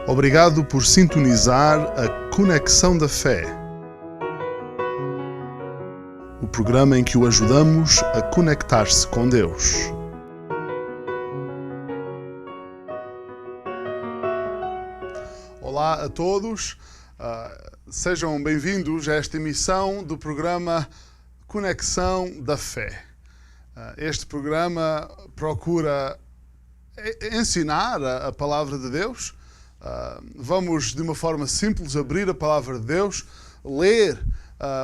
Obrigado por sintonizar a Conexão da Fé, o programa em que o ajudamos a conectar-se com Deus. Olá a todos, sejam bem-vindos a esta emissão do programa Conexão da Fé. Este programa procura ensinar a palavra de Deus. Vamos, de uma forma simples, abrir a palavra de Deus, ler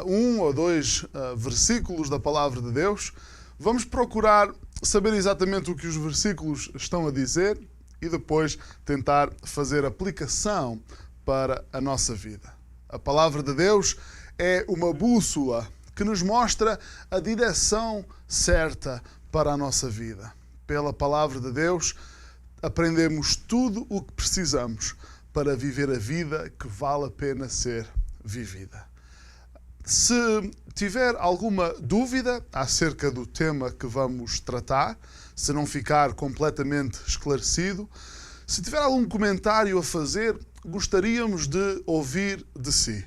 um ou dois versículos da palavra de Deus. Vamos procurar saber exatamente o que os versículos estão a dizer e depois tentar fazer aplicação para a nossa vida. A palavra de Deus é uma bússola que nos mostra a direção certa para a nossa vida. Pela palavra de Deus, aprendemos tudo o que precisamos para viver a vida que vale a pena ser vivida. Se tiver alguma dúvida acerca do tema que vamos tratar, se não ficar completamente esclarecido, se tiver algum comentário a fazer, gostaríamos de ouvir de si.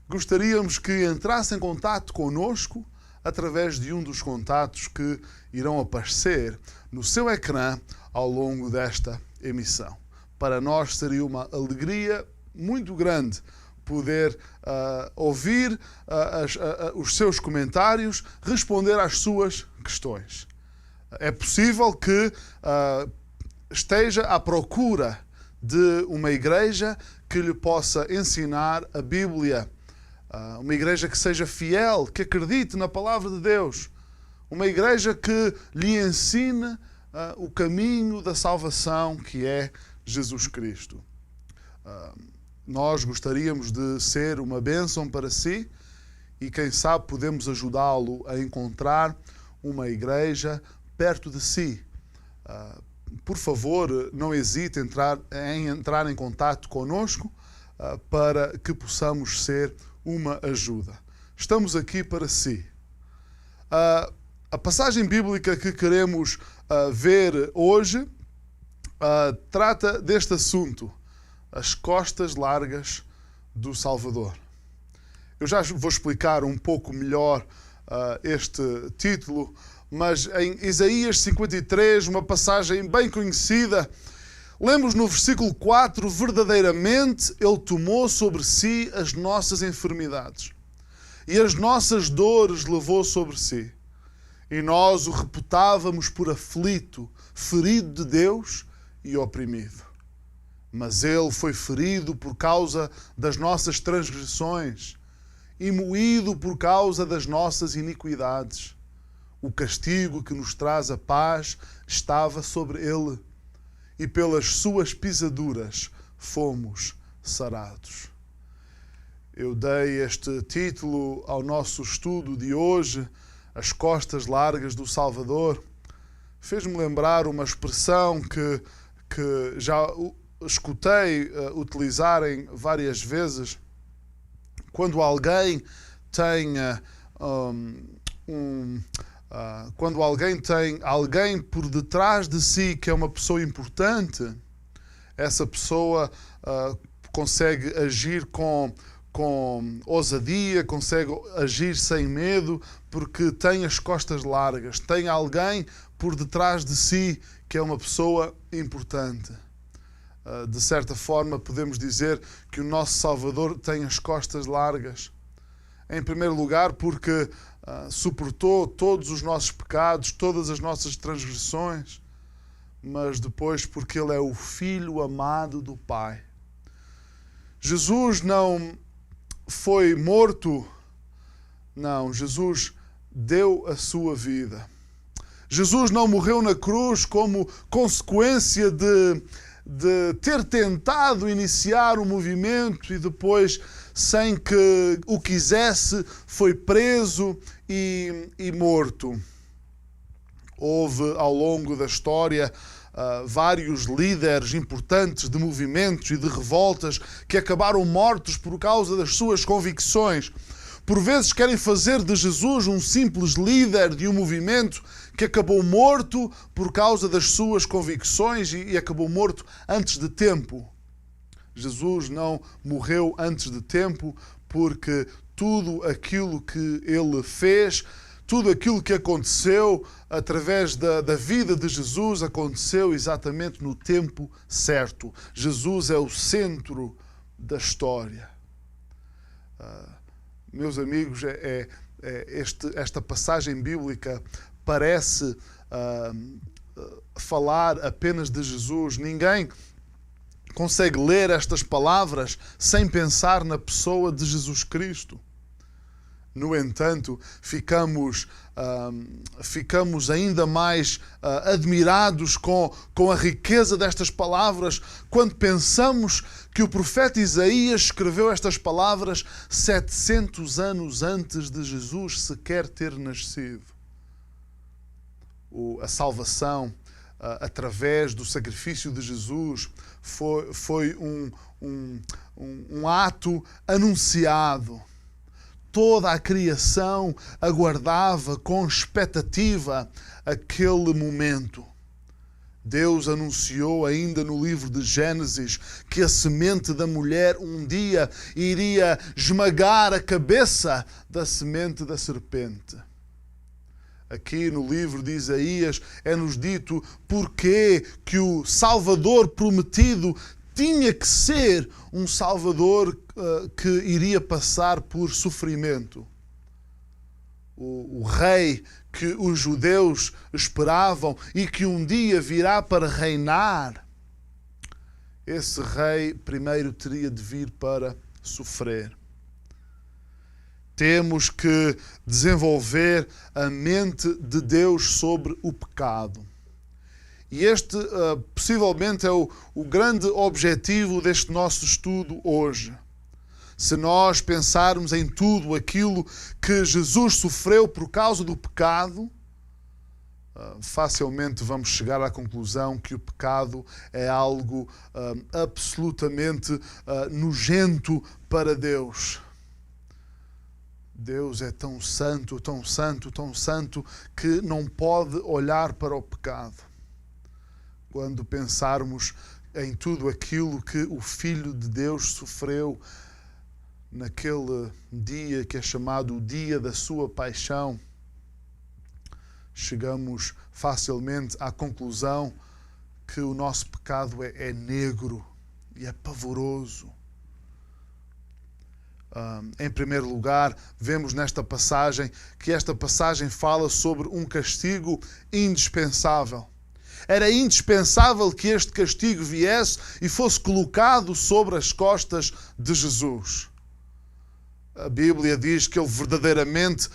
Gostaríamos que entrasse em contato connosco através de um dos contatos que irão aparecer no seu ecrã ao longo desta emissão. Para nós seria uma alegria muito grande poder ouvir os seus comentários, responder às suas questões. É possível que esteja à procura de uma igreja que lhe possa ensinar a Bíblia, uma igreja que seja fiel, que acredite na palavra de Deus, uma igreja que lhe ensine o caminho da salvação, que é Jesus Cristo. Nós gostaríamos de ser uma bênção para si e, quem sabe, podemos ajudá-lo a encontrar uma igreja perto de si. Por favor, não hesite em entrar em contato conosco para que possamos ser uma ajuda. Estamos aqui para si. A passagem bíblica que queremos ver hoje trata deste assunto, as costas largas do Salvador. Eu já vou explicar um pouco melhor este título, mas em Isaías 53, uma passagem bem conhecida, lemos no versículo 4, verdadeiramente Ele tomou sobre si as nossas enfermidades e as nossas dores levou sobre si. E nós o reputávamos por aflito, ferido de Deus e oprimido. Mas Ele foi ferido por causa das nossas transgressões e moído por causa das nossas iniquidades. O castigo que nos traz a paz estava sobre Ele, e pelas suas pisaduras fomos sarados. Eu dei este título ao nosso estudo de hoje, As Costas Largas do Salvador. Fez-me lembrar uma expressão que já escutei utilizarem várias vezes. Quando alguém tem quando alguém tem alguém por detrás de si que é uma pessoa importante, essa pessoa consegue agir com ousadia, consegue agir sem medo, porque tem as costas largas, tem alguém por detrás de si que é uma pessoa importante. De certa forma, podemos dizer que o nosso Salvador tem as costas largas. Em primeiro lugar, porque suportou todos os nossos pecados, todas as nossas transgressões, mas depois porque Ele é o Filho amado do Pai. Jesus não foi morto, não, Jesus deu a sua vida. Jesus não morreu na cruz como consequência de ter tentado iniciar um movimento e depois, sem que o quisesse, foi preso e morto. Houve, ao longo da história, vários líderes importantes de movimentos e de revoltas que acabaram mortos por causa das suas convicções. Por vezes querem fazer de Jesus um simples líder de um movimento que acabou morto por causa das suas convicções e acabou morto antes de tempo. Jesus não morreu antes de tempo, porque tudo aquilo que ele fez, tudo aquilo que aconteceu através da vida de Jesus aconteceu exatamente no tempo certo. Jesus é o centro da história. Meus amigos, esta passagem bíblica parece falar apenas de Jesus. Ninguém consegue ler estas palavras sem pensar na pessoa de Jesus Cristo. No entanto, ficamos ainda mais admirados com a riqueza destas palavras quando pensamos que o profeta Isaías escreveu estas palavras 700 anos antes de Jesus sequer ter nascido. A salvação através do sacrifício de Jesus foi um ato anunciado. Toda a criação aguardava com expectativa aquele momento. Deus anunciou ainda no livro de Gênesis que a semente da mulher um dia iria esmagar a cabeça da semente da serpente. Aqui no livro de Isaías é-nos dito porque que o Salvador prometido tinha que ser um Salvador que iria passar por sofrimento. O rei que os judeus esperavam e que um dia virá para reinar, esse rei primeiro teria de vir para sofrer. Temos que desenvolver a mente de Deus sobre o pecado. E este, possivelmente, é o grande objetivo deste nosso estudo hoje. Se nós pensarmos em tudo aquilo que Jesus sofreu por causa do pecado, facilmente vamos chegar à conclusão que o pecado é algo absolutamente nojento para Deus. Deus é tão santo, tão santo, tão santo, que não pode olhar para o pecado. Quando pensarmos em tudo aquilo que o Filho de Deus sofreu naquele dia que é chamado o dia da sua paixão, chegamos facilmente à conclusão que o nosso pecado é negro e é pavoroso. Em primeiro lugar, vemos nesta passagem que esta passagem fala sobre um castigo indispensável. Era indispensável que este castigo viesse e fosse colocado sobre as costas de Jesus. A Bíblia diz que Ele verdadeiramente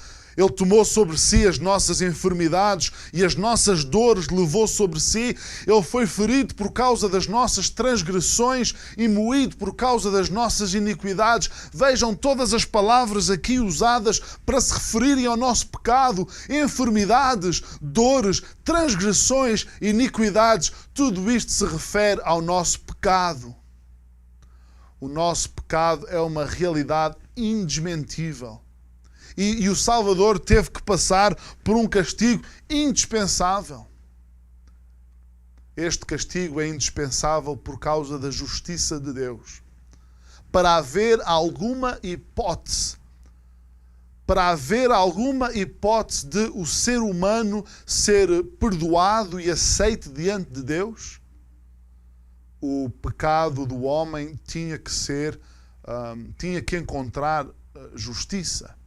tomou sobre si as nossas enfermidades e as nossas dores levou sobre si. Ele foi ferido por causa das nossas transgressões e moído por causa das nossas iniquidades. Vejam todas as palavras aqui usadas para se referirem ao nosso pecado. Enfermidades, dores, transgressões, iniquidades. Tudo isto se refere ao nosso pecado. O nosso pecado é uma realidade indesmentível. E o Salvador teve que passar por um castigo indispensável. Este castigo é indispensável por causa da justiça de Deus. Para haver alguma hipótese, de o ser humano ser perdoado e aceito diante de Deus, o pecado do homem tinha que encontrar justiça.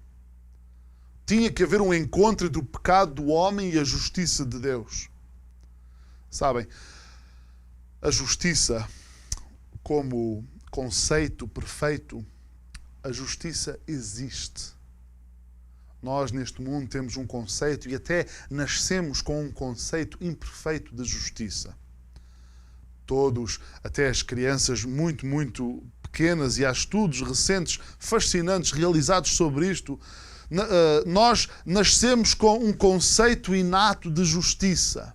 Tinha que haver um encontro entre o pecado do homem e a justiça de Deus. Sabem, a justiça como conceito perfeito, a justiça existe. Nós neste mundo temos um conceito e até nascemos com um conceito imperfeito de justiça. Todos, até as crianças muito, muito pequenas, e há estudos recentes, fascinantes, realizados sobre isto, nós nascemos com um conceito inato de justiça.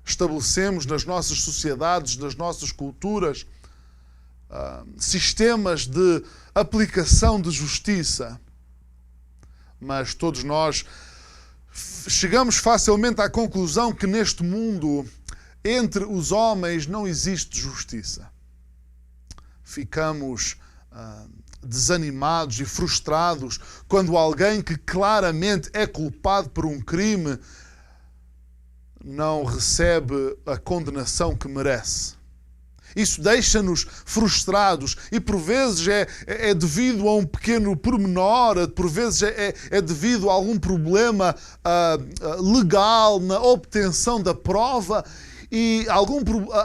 Estabelecemos nas nossas sociedades, nas nossas culturas, sistemas de aplicação de justiça. Mas todos nós chegamos facilmente à conclusão que neste mundo, entre os homens, não existe justiça. ficamos desanimados e frustrados quando alguém que claramente é culpado por um crime não recebe a condenação que merece. Isso deixa-nos frustrados e por vezes é devido a um pequeno pormenor, por vezes é devido a algum problema legal na obtenção da prova e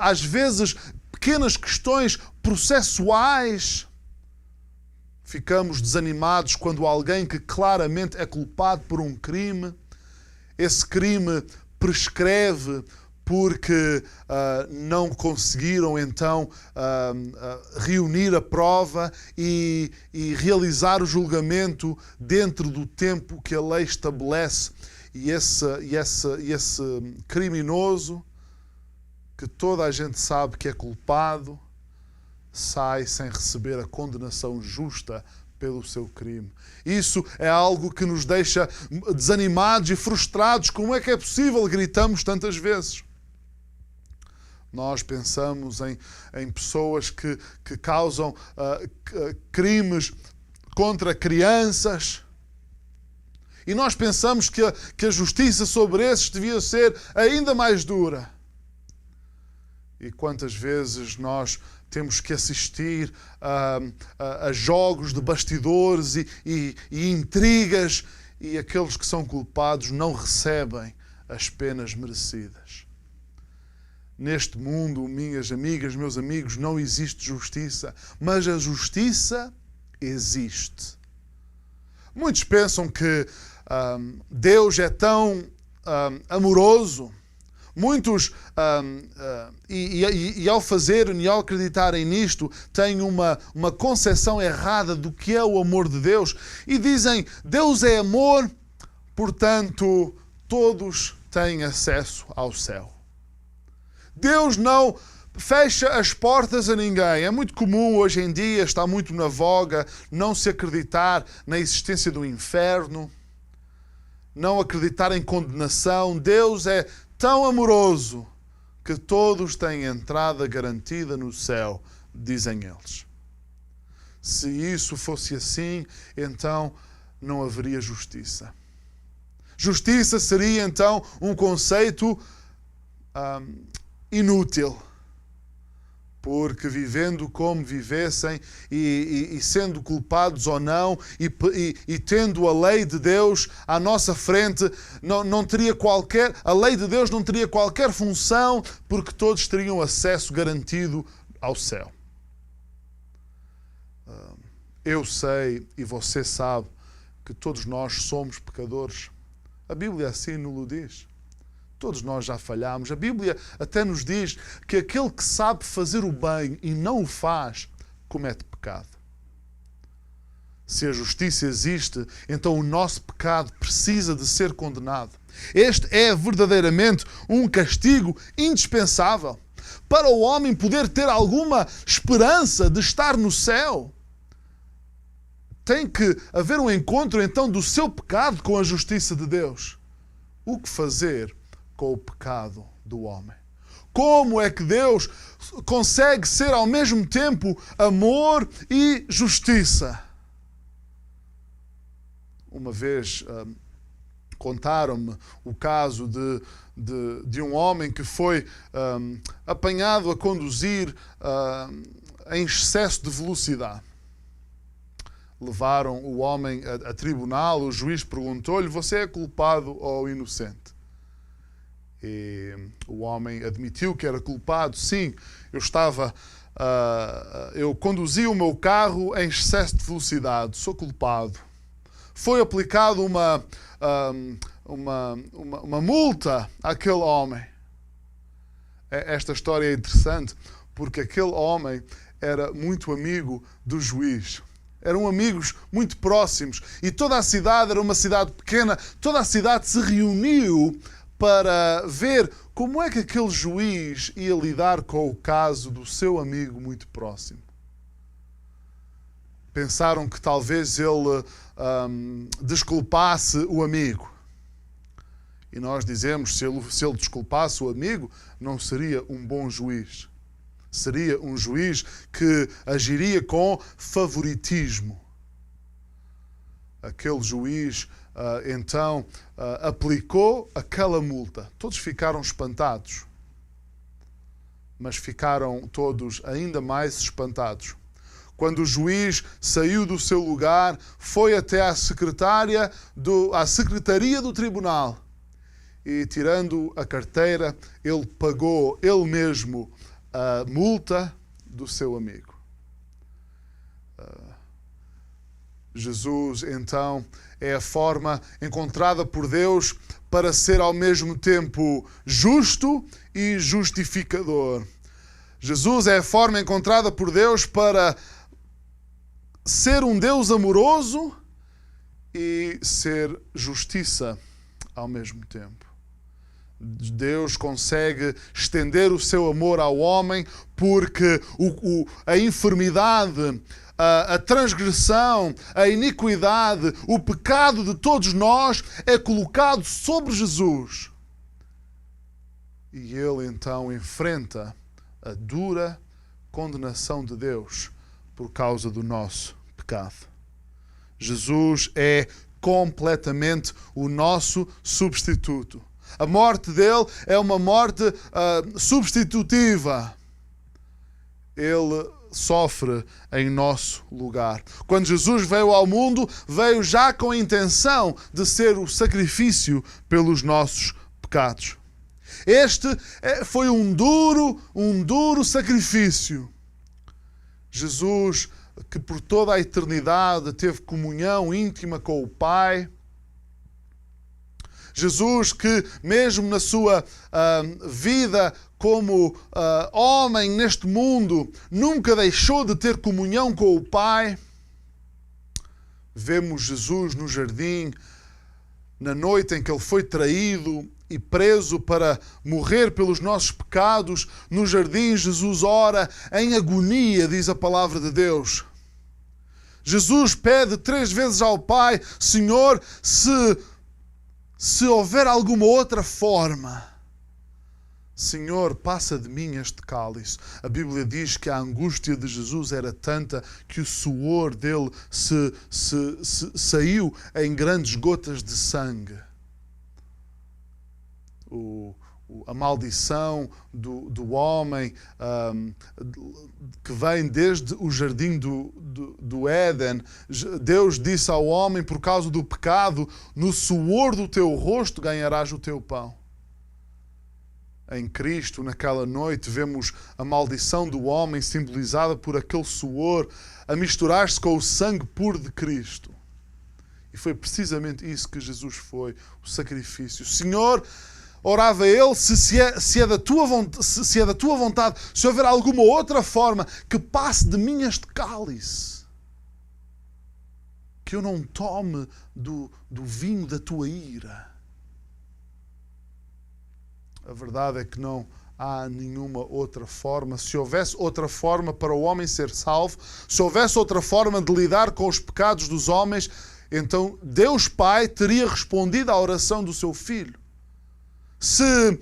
às vezes pequenas questões processuais. Ficamos desanimados quando alguém que claramente é culpado por um crime, esse crime prescreve porque não conseguiram então reunir a prova e realizar o julgamento dentro do tempo que a lei estabelece. E esse criminoso, que toda a gente sabe que é culpado, sai sem receber a condenação justa pelo seu crime. Isso é algo que nos deixa desanimados e frustrados. Como é que é possível? Gritamos tantas vezes. Nós pensamos em pessoas que causam crimes contra crianças e nós pensamos que a justiça sobre esses devia ser ainda mais dura. E quantas vezes nós temos que assistir a jogos de bastidores e intrigas e aqueles que são culpados não recebem as penas merecidas. Neste mundo, minhas amigas, meus amigos, não existe justiça, mas a justiça existe. Muitos pensam que Deus é tão amoroso. Muitos, e ao fazerem e ao acreditarem nisto, têm uma concepção errada do que é o amor de Deus e dizem: Deus é amor, portanto todos têm acesso ao céu. Deus não fecha as portas a ninguém. É muito comum hoje em dia, está muito na voga, não se acreditar na existência do inferno, não acreditar em condenação. Deus é tão amoroso que todos têm entrada garantida no céu, dizem eles. Se isso fosse assim, então não haveria justiça. Justiça seria então um conceito inútil, porque vivendo como vivessem e sendo culpados ou não e tendo a lei de Deus à nossa frente, não teria a lei de Deus não teria qualquer função, porque todos teriam acesso garantido ao céu. Eu sei e você sabe que todos nós somos pecadores. A Bíblia assim nos diz. Todos nós já falhamos. A Bíblia até nos diz que aquele que sabe fazer o bem e não o faz, comete pecado. Se a justiça existe, então o nosso pecado precisa de ser condenado. Este é verdadeiramente um castigo indispensável para o homem poder ter alguma esperança de estar no céu. Tem que haver um encontro então do seu pecado com a justiça de Deus. O que fazer com o pecado do homem? Como é que Deus consegue ser ao mesmo tempo amor e justiça? Uma vez contaram-me o caso de um homem que foi apanhado a conduzir em excesso de velocidade. Levaram o homem a tribunal, o juiz perguntou-lhe: você é culpado ou inocente? E o homem admitiu que era culpado. Sim, eu conduzi o meu carro em excesso de velocidade, sou culpado. Foi aplicado uma multa àquele homem. Esta história é interessante porque aquele homem era muito amigo do juiz. Eram amigos muito próximos e toda a cidade era uma cidade pequena. Toda a cidade se reuniu para ver como é que aquele juiz ia lidar com o caso do seu amigo muito próximo. Pensaram que talvez ele desculpasse o amigo. E nós dizemos, se ele desculpasse o amigo, não seria um bom juiz. Seria um juiz que agiria com favoritismo. Aquele juiz, então, aplicou aquela multa. Todos ficaram espantados. Mas ficaram todos ainda mais espantados. Quando o juiz saiu do seu lugar, foi até à secretaria do tribunal e, tirando a carteira, ele pagou ele mesmo a multa do seu amigo. Jesus, então, é a forma encontrada por Deus para ser ao mesmo tempo justo e justificador. Jesus é a forma encontrada por Deus para ser um Deus amoroso e ser justiça ao mesmo tempo. Deus consegue estender o seu amor ao homem porque a enfermidade, a transgressão, a iniquidade, o pecado de todos nós é colocado sobre Jesus. E ele então enfrenta a dura condenação de Deus por causa do nosso pecado. Jesus é completamente o nosso substituto. A morte dele é uma morte substitutiva. Ele sofre em nosso lugar. Quando Jesus veio ao mundo, veio já com a intenção de ser o sacrifício pelos nossos pecados. Este foi um duro sacrifício. Jesus, que por toda a eternidade teve comunhão íntima com o Pai. Jesus, que mesmo na sua vida como homem neste mundo, nunca deixou de ter comunhão com o Pai. Vemos Jesus no jardim, na noite em que ele foi traído e preso para morrer pelos nossos pecados. No jardim, Jesus ora em agonia, diz a palavra de Deus. Jesus pede 3 vezes ao Pai: Senhor, se houver alguma outra forma, Senhor, passa de mim este cálice. A Bíblia diz que a angústia de Jesus era tanta que o suor dele saiu em grandes gotas de sangue. A maldição do homem que vem desde o jardim do Éden. Deus disse ao homem: por causa do pecado, no suor do teu rosto ganharás o teu pão. Em Cristo, naquela noite, vemos a maldição do homem simbolizada por aquele suor a misturar-se com o sangue puro de Cristo. E foi precisamente isso que Jesus foi, o sacrifício. Senhor, orava ele, se é da tua vontade, se houver alguma outra forma, que passe de mim este cálice, que eu não tome do vinho da tua ira. A verdade é que não há nenhuma outra forma. Se houvesse outra forma para o homem ser salvo, se houvesse outra forma de lidar com os pecados dos homens, então Deus Pai teria respondido à oração do seu Filho. Se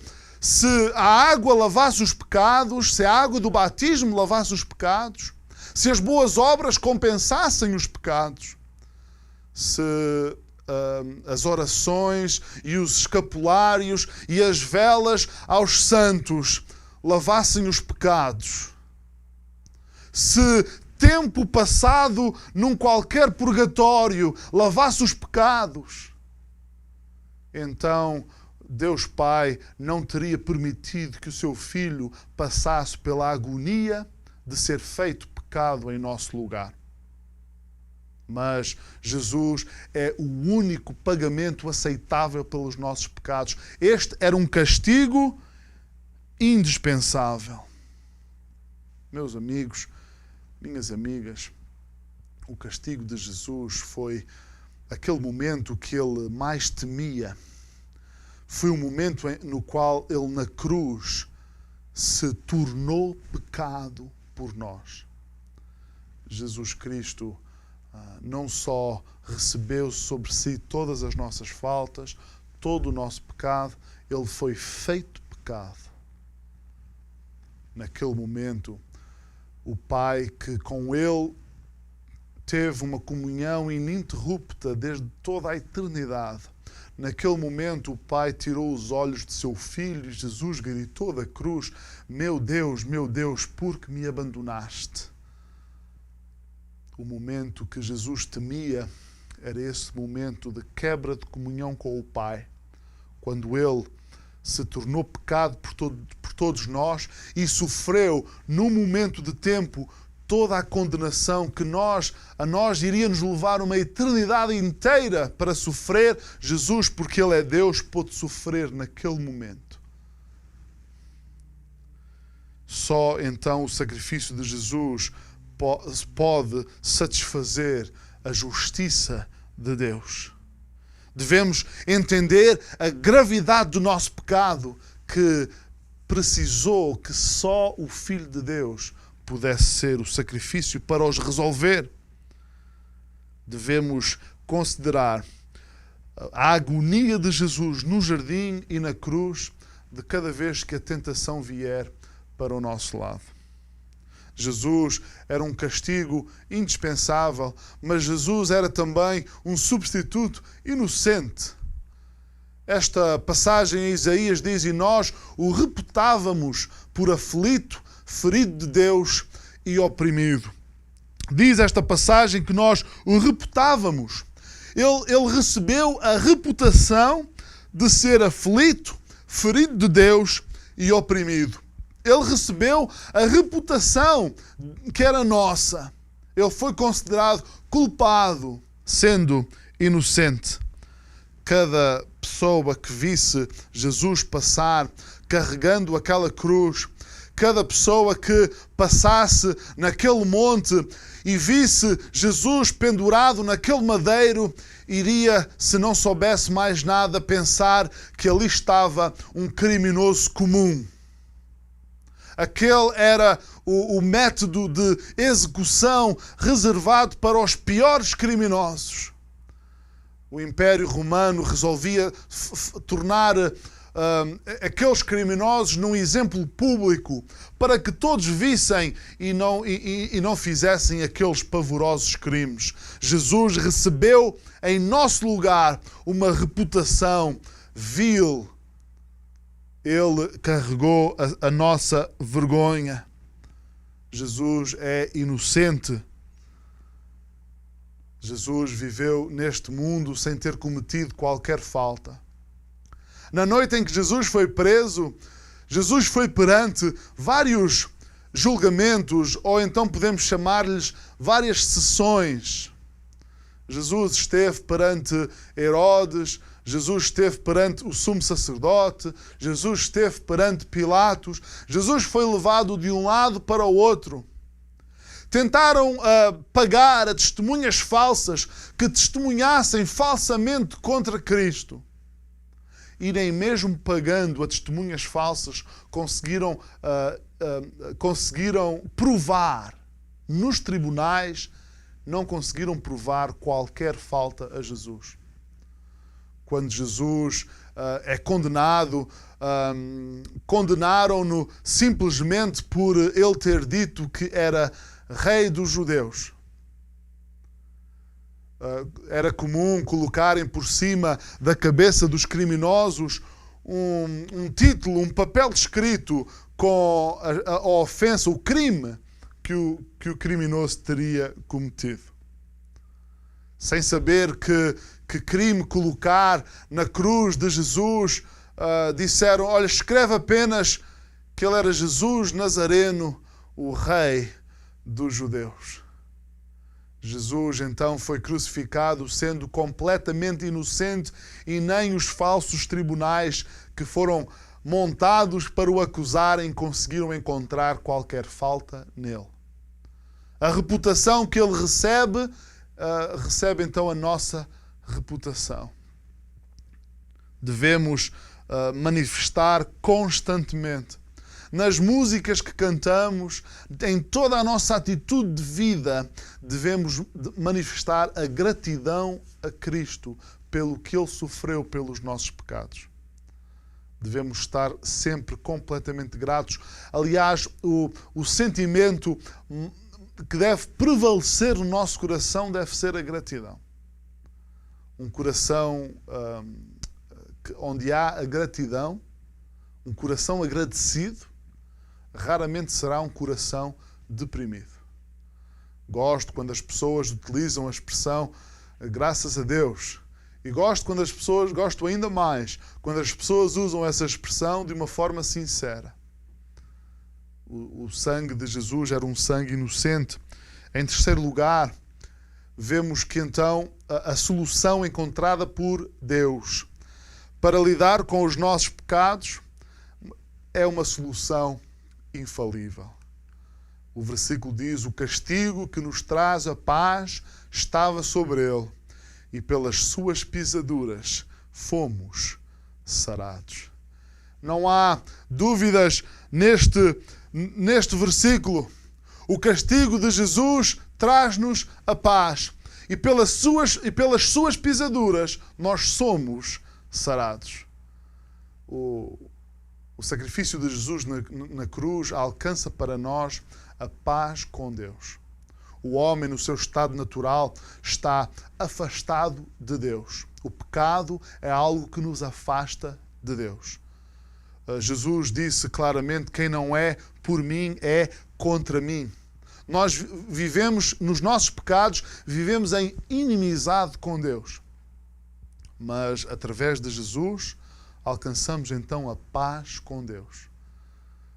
a água lavasse os pecados, se a água do batismo lavasse os pecados, se as boas obras compensassem os pecados, se as orações e os escapulários e as velas aos santos lavassem os pecados, se tempo passado num qualquer purgatório lavasse os pecados, então Deus Pai não teria permitido que o seu Filho passasse pela agonia de ser feito pecado em nosso lugar. Mas Jesus é o único pagamento aceitável pelos nossos pecados. Este era um castigo indispensável. Meus amigos, minhas amigas, o castigo de Jesus foi aquele momento que ele mais temia. Foi o momento no qual ele na cruz se tornou pecado por nós. Jesus Cristo não só recebeu sobre si todas as nossas faltas, todo o nosso pecado, ele foi feito pecado. naquele momento, o Pai que com ele teve uma comunhão ininterrupta desde toda a eternidade. Naquele momento, o Pai tirou os olhos de seu Filho e Jesus gritou da cruz: meu Deus, por que me abandonaste? O momento que Jesus temia era esse momento de quebra de comunhão com o Pai, quando Ele se tornou pecado por todos nós e sofreu, num momento de tempo, toda a condenação que a nós iria nos levar uma eternidade inteira para sofrer. Jesus, porque Ele é Deus, pôde sofrer naquele momento. Só então o sacrifício de Jesus pode satisfazer a justiça de Deus. Devemos entender a gravidade do nosso pecado, que precisou que só o Filho de Deus pudesse ser o sacrifício para os resolver. Devemos considerar a agonia de Jesus no jardim e na cruz de cada vez que a tentação vier para o nosso lado. Jesus era um castigo indispensável, mas Jesus era também um substituto inocente. Esta passagem em Isaías diz: e nós o reputávamos por aflito, ferido de Deus e oprimido. Diz esta passagem que nós o reputávamos. Ele recebeu a reputação de ser aflito, ferido de Deus e oprimido. Ele recebeu a reputação que era nossa. Ele foi considerado culpado, sendo inocente. Cada pessoa que visse Jesus passar carregando aquela cruz, cada pessoa que passasse naquele monte e visse Jesus pendurado naquele madeiro, iria, se não soubesse mais nada, pensar que ali estava um criminoso comum. Aquele era o método de execução reservado para os piores criminosos. O Império Romano resolvia tornar aqueles criminosos num exemplo público para que todos vissem e não fizessem aqueles pavorosos crimes. Jesus recebeu em nosso lugar uma reputação vil. Ele carregou a nossa vergonha. Jesus é inocente. Jesus viveu neste mundo sem ter cometido qualquer falta. Na noite em que Jesus foi preso, Jesus foi perante vários julgamentos, ou então podemos chamar-lhes várias sessões. Jesus esteve perante Herodes, Jesus esteve perante o sumo sacerdote, Jesus esteve perante Pilatos, Jesus foi levado de um lado para o outro. Tentaram pagar a testemunhas falsas que testemunhassem falsamente contra Cristo. E nem mesmo pagando a testemunhas falsas conseguiram provar nos tribunais, não conseguiram provar qualquer falta a Jesus. Quando Jesus é condenado, condenaram-no simplesmente por ele ter dito que era rei dos judeus. Era comum colocarem por cima da cabeça dos criminosos um título, um papel escrito com a ofensa, o crime que o criminoso teria cometido. Sem saber que crime colocar na cruz de Jesus, disseram: olha, escreve apenas que ele era Jesus Nazareno, o rei dos judeus. Jesus então foi crucificado sendo completamente inocente e nem os falsos tribunais que foram montados para o acusarem conseguiram encontrar qualquer falta nele. A reputação que ele recebe então a nossa reputação. Devemos manifestar constantemente nas músicas que cantamos, em toda a nossa atitude de vida, devemos manifestar a gratidão a Cristo pelo que Ele sofreu pelos nossos pecados. Devemos estar sempre completamente gratos. Aliás, o sentimento que deve prevalecer no nosso coração deve ser a gratidão. Um coração onde há a gratidão, um coração agradecido, raramente será um coração deprimido. Gosto quando as pessoas utilizam a expressão graças a Deus. E gosto ainda mais quando as pessoas usam essa expressão de uma forma sincera. O sangue de Jesus era um sangue inocente. Em terceiro lugar, vemos que então a solução encontrada por Deus para lidar com os nossos pecados é uma solução infalível. O versículo diz: o castigo que nos traz a paz estava sobre ele, e pelas suas pisaduras fomos sarados. Não há dúvidas neste versículo. O castigo de Jesus traz-nos a paz, e pelas suas pisaduras nós somos sarados. O sacrifício de Jesus na cruz alcança para nós a paz com Deus. O homem, no seu estado natural, está afastado de Deus. O pecado é algo que nos afasta de Deus. Jesus disse claramente: quem não é por mim é contra mim. Nós vivemos, nos nossos pecados, vivemos em inimizade com Deus. Mas, através de Jesus, alcançamos então a paz com Deus.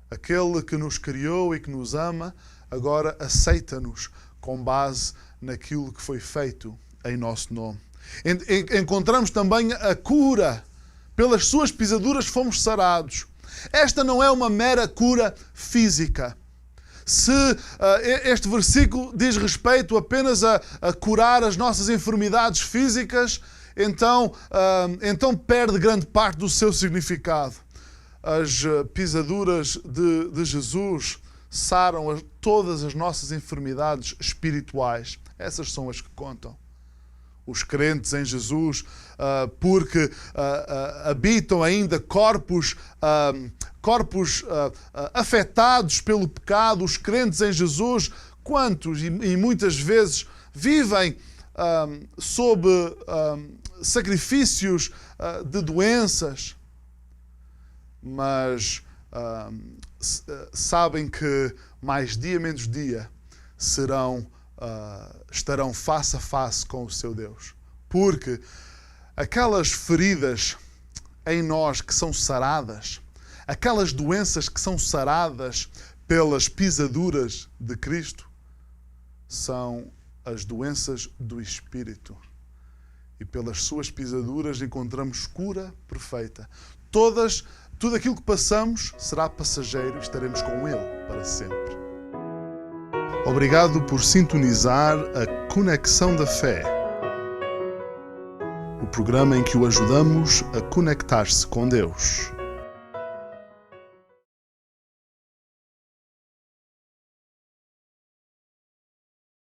Aquele que nos criou e que nos ama, agora aceita-nos com base naquilo que foi feito em nosso nome. Encontramos também a cura. Pelas suas pisaduras fomos sarados. Esta não é uma mera cura física. Se este versículo diz respeito apenas a curar as nossas enfermidades físicas, então perde grande parte do seu significado. As pisaduras de Jesus saram todas as nossas enfermidades espirituais. Essas são as que contam. Os crentes em Jesus, porque habitam ainda corpos afetados pelo pecado, os crentes em Jesus, quantos e muitas vezes vivem sob sacrifícios de doenças, mas sabem que mais dia menos dia estarão face a face com o seu Deus. Porque aquelas feridas em nós que são saradas, aquelas doenças que são saradas pelas pisaduras de Cristo, são as doenças do Espírito. E pelas suas pisaduras encontramos cura perfeita. Tudo aquilo que passamos será passageiro e estaremos com Ele para sempre. Obrigado por sintonizar a Conexão da Fé, o programa em que o ajudamos a conectar-se com Deus.